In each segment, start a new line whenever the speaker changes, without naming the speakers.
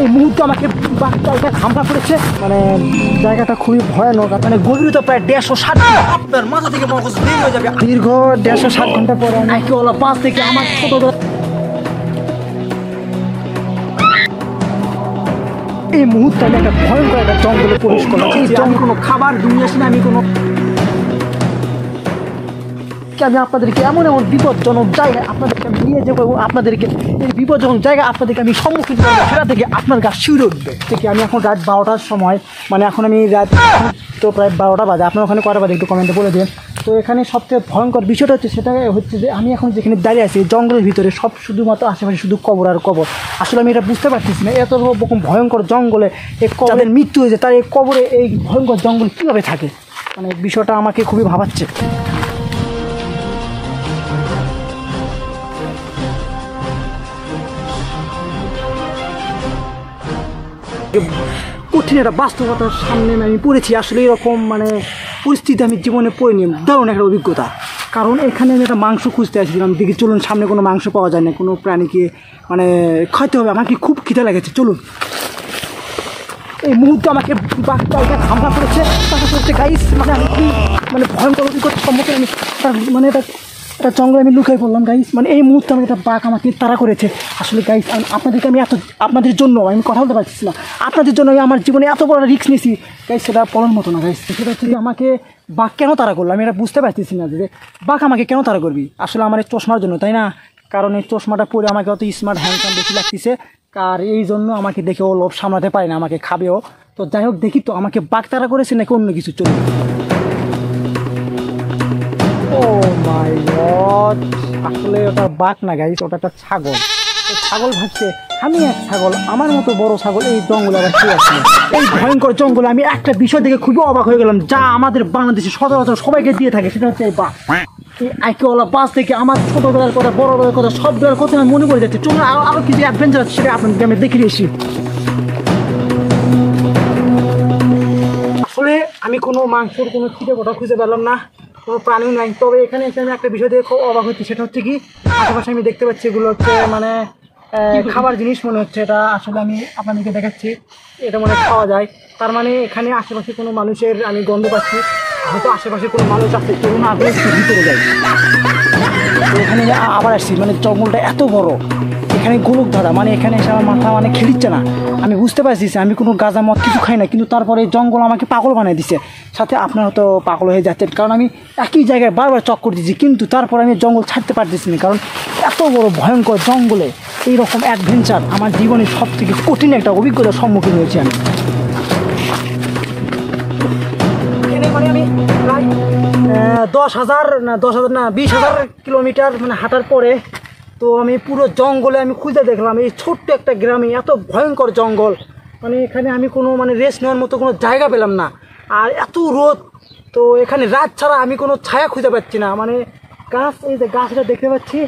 এই মুহূর্তে আমাকে জায়গা হামলা করেছে, মানে জায়গাটা খুবই ভয়ানক, মানে গভীরতা প্রায় 160। আপনার মাথা থেকে মগজ বের হয়ে যাবে। দীর্ঘ 160 ঘন্টা পরে নাইকিওয়ালা বাস থেকে আমার ছোটবেলা এই মুহূর্তে আমি একটা ভয়ঙ্কর একটা জঙ্গলে প্রবেশ করলাম। এই জঙ্গল কোনো খাবার দুনিয়া আসলে আমি কোনো আমি আপনাদেরকে এমন এমন বিপজ্জনক জায়গায় আপনাদেরকে আমি নিয়ে যাবো, আপনাদেরকে এই বিপজ্জনক জায়গায় আপনাদেরকে আমি সম্মুখীন করবো, সেটা থেকে আপনার গা শিউরে উঠবে। থেকে আমি এখন রাত 12টার সময়, মানে এখন আমি রাত তো প্রায় 12টা বাজে। আপনার ওখানে কটা বাজে একটু কমেন্টে বলে দিন। তো এখানে সবচেয়ে ভয়ঙ্কর বিষয়টা হচ্ছে সেটা হচ্ছে যে আমি এখন যেখানে দাঁড়িয়ে আছি জঙ্গলের ভিতরে সব শুধুমাত্র আশেপাশে শুধু কবর আর কবর। আসলে আমি এটা বুঝতে পারতেছি না, এত রকম ভয়ঙ্কর জঙ্গলে এই যাদের মৃত্যু হয়েছে তার এই কবরে এই ভয়ঙ্কর জঙ্গল কীভাবে থাকে, মানে বিষয়টা আমাকে খুবই ভাবাচ্ছে। কঠিন একটা বাস্তবতার সামনে আমি পড়েছি। আসলে এরকম মানে পরিস্থিতি আমি জীবনে পড়িনি। দারুণ একটা অভিজ্ঞতা, কারণ এখানে আমি একটা মাংস খুঁজতে আসছিলাম, দেখি চলুন সামনে কোনো মাংস পাওয়া যায় না, কোনো প্রাণীকে মানে খাইতে হবে, আমাকে খুব খিদে লেগেছে, চলুন। এই মুহূর্তে আমাকে জায়গায় হামলা করেছে গাইস, মানে আমি খুব মানে ভয়ঙ্কর অভিজ্ঞতার সম্মুখীন আমি, মানে এটা জঙ্গলে আমি লুকিয়ে পড়লাম গাইস। মানে এই মুহূর্তে আমি একটা বাঘ আমাকে তাড়া করেছে। আসলে গাইস আপনাদেরকে আমি আপনাদের জন্য আমি কথা বলতে পারছি না, আপনাদের জন্য আমি আমার জীবনে এত বড় রিস্ক নিয়েছি গাইস, সেটা বলার মতো না গাইস। সেটা হচ্ছে আমাকে বাঘ কেন তাড়া করলো আমি এটা বুঝতে পারতেছি না, যে বাঘ আমাকে কেন তাড়া করবি। আসলে আমার এই চশমার জন্য, তাই না? কারণ এই চশমাটা পরে আমাকে অত স্মার্ট হ্যান্ডসাম বেশি লাগতেছে, আর এই জন্য আমাকে দেখে ও লোভ সামলাতে পারে না, আমাকে খাবেও। তো যাই হোক, দেখি তো আমাকে বাঘ তাড়া করেছে নাকি অন্য কিছু। চলুন। ও মাই গড, আসলে ওটা বাঘ না গাইস, ওটা একটা ছাগল। ছাগল ভাবছে আমি এক ছাগল, আমার মতো বড় ছাগল এই জঙ্গলে আবার কে আছে? এই ভয়ঙ্কর জঙ্গলে আমি একটা বিষয় দেখে খুবই অবাক হয়ে গেলাম, যা আমাদের বাংলাদেশে সচরাচর সবাইকে দিয়ে থাকে, সেটা হচ্ছে এই বাঘ। এই আইকিওয়ালা বাস থেকে আমার ছোটবেলার কথা, বড়বেলার কথা, সব বেলার কথা আমি মনে পড়ে যাচ্ছে। চলুন আরো কিছু অ্যাডভেঞ্চার আছে সেটা আপনাদেরকে আমি দেখিয়ে এসি। আসলে আমি কোনো মাংসের কোনো ছিটে কোটা খুঁজে পেলাম না, কোনো প্রাণীও নাই। তবে এখানে এসে আমি একটা বিষয় দেখে খুব অবাক হচ্ছি, সেটা হচ্ছে কি আশেপাশে আমি দেখতে পাচ্ছি এগুলো হচ্ছে মানে খাবার জিনিস মনে হচ্ছে। এটা আসলে আমি আপনাদেরকে দেখাচ্ছি, এটা মনে খাওয়া যায়। তার মানে এখানে আশেপাশে কোনো মানুষের আমি গন্ধ পাচ্ছি, হয়তো আশেপাশে কোনো মানুষ আছে। চলুন আগে ভিতরে যাই। তো এখানে আবার আসছি, মানে জঙ্গলটা এত বড়, এখানে গোলক ধাঁধা, মানে এখানে এসে আমার মাথা মানে খেলিচ্ছে না। আমি বুঝতে পারছি আমি কোনো গাঁজা মদ কিছু খাই না, কিন্তু তারপরে জঙ্গল আমাকে পাগল বানিয়ে দিচ্ছে। সাথে আপনারা হয়তো পাগল হয়ে যাচ্ছেন, কারণ আমি একই জায়গায় বারবার চক্কর দিচ্ছি, কিন্তু তারপর আমি জঙ্গল ছাড়তে পারতেছি না। কারণ এত বড় ভয়ঙ্কর জঙ্গলে এইরকম অ্যাডভেঞ্চার আমার জীবনের সব থেকে কঠিন একটা অভিজ্ঞতার সম্মুখীন হয়েছি আমি। মানে আমি প্রায় 20,000 কিলোমিটার মানে হাঁটার পরে তো আমি পুরো জঙ্গলে আমি খুঁজে দেখলাম এই ছোট্ট একটা গ্রামে এত ভয়ঙ্কর জঙ্গল, মানে এখানে আমি কোনো মানে রেস্ট নেওয়ার মতো কোনো জায়গা পেলাম না, আর এত রোদ। তো এখানে রাত ছাড়া আমি কোনো ছায়া খুঁজে পাচ্ছি না। মানে গাছ, এই যে গাছটা দেখতে পাচ্ছি,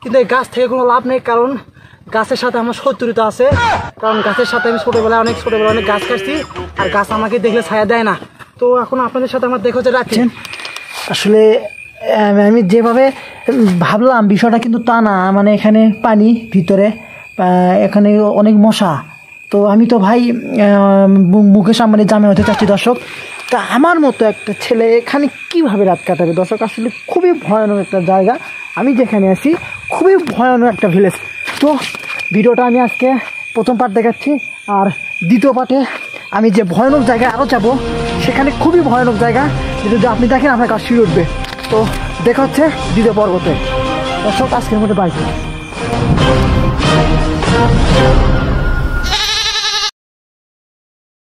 কিন্তু এই গাছ থেকে কোনো লাভ নেই, কারণ গাছের সাথে আমার শত্রুতা আছে। কারণ গাছের সাথে আমি ছোটোবেলায় অনেক গাছ কাটছি, আর গাছ আমাকে দেখলে ছায়া দেয় না। তো এখন আপনাদের সাথে আমার দেখা হচ্ছে রাখছেন। আসলে আমি যেভাবে ভাবলাম বিষয়টা কিন্তু তা না, মানে এখানে পানি ভিতরে, এখানে অনেক মশা। তো আমি তো ভাই মুকেশ আম্বানির জামাই হতে চাচ্ছি দর্শক। তা আমার মতো একটা ছেলে এখানে কীভাবে রাত কাটাবে দর্শক? আসলে খুবই ভয়ানক একটা জায়গা, আমি যেখানে আছি খুবই ভয়ানক একটা ভিলেজ। তো ভিডিওটা আমি আজকে প্রথম পার্ট দেখাচ্ছি, আর দ্বিতীয় পার্টে আমি যে ভয়ানক জায়গায় আরও যাব, সেখানে খুবই ভয়ানক জায়গা, যদি আপনি দেখেন আপনার কাজ শুরু উঠবে। তো দেখা হচ্ছে দ্বিতীয় পর্বতে দর্শক, আজকের মধ্যে বাই।